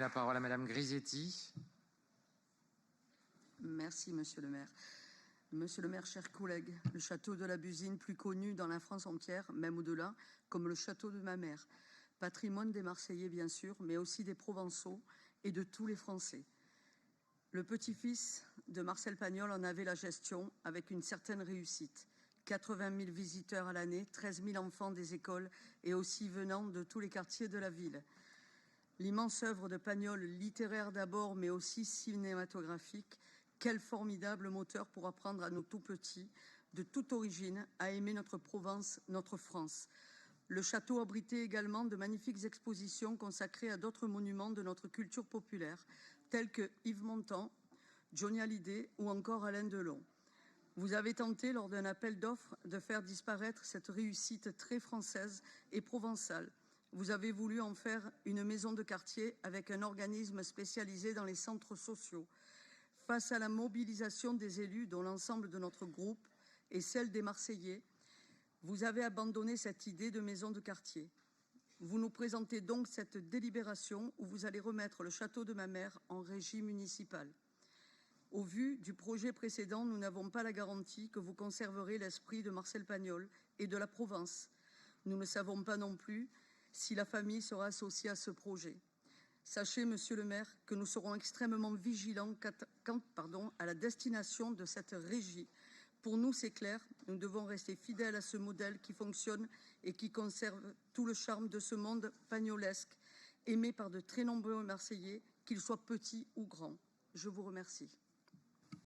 la parole à Madame Grisetti. Merci, Monsieur le maire. Monsieur le maire, chers collègues, le château de la Busine, plus connu dans la France entière, même au-delà, comme le château de ma mère. Patrimoine des Marseillais, bien sûr, mais aussi des Provençaux et de tous les Français. Le petit-fils de Marcel Pagnol en avait la gestion avec une certaine réussite. 80 000 visiteurs à l'année, 13 000 enfants des écoles et aussi venant de tous les quartiers de la ville. L'immense œuvre de Pagnol, littéraire d'abord, mais aussi cinématographique, quel formidable moteur pour apprendre à nos tout-petits, de toute origine, à aimer notre Provence, notre France. Le château abritait également de magnifiques expositions consacrées à d'autres monuments de notre culture populaire, tels que Yves Montand, Johnny Hallyday ou encore Alain Delon. Vous avez tenté, lors d'un appel d'offres, de faire disparaître cette réussite très française et provençale. Vous avez voulu en faire une maison de quartier avec un organisme spécialisé dans les centres sociaux. Face à la mobilisation des élus, dont l'ensemble de notre groupe et celle des Marseillais, vous avez abandonné cette idée de maison de quartier. Vous nous présentez donc cette délibération où vous allez remettre le château de ma mère en régie municipale. Au vu du projet précédent, nous n'avons pas la garantie que vous conserverez l'esprit de Marcel Pagnol et de la Provence. Nous ne savons pas non plus si la famille sera associée à ce projet. Sachez, monsieur le maire, que nous serons extrêmement vigilants quant à la destination de cette régie. Pour nous, c'est clair, nous devons rester fidèles à ce modèle qui fonctionne et qui conserve tout le charme de ce monde pagnolesque, aimé par de très nombreux Marseillais, qu'ils soient petits ou grands. Je vous remercie.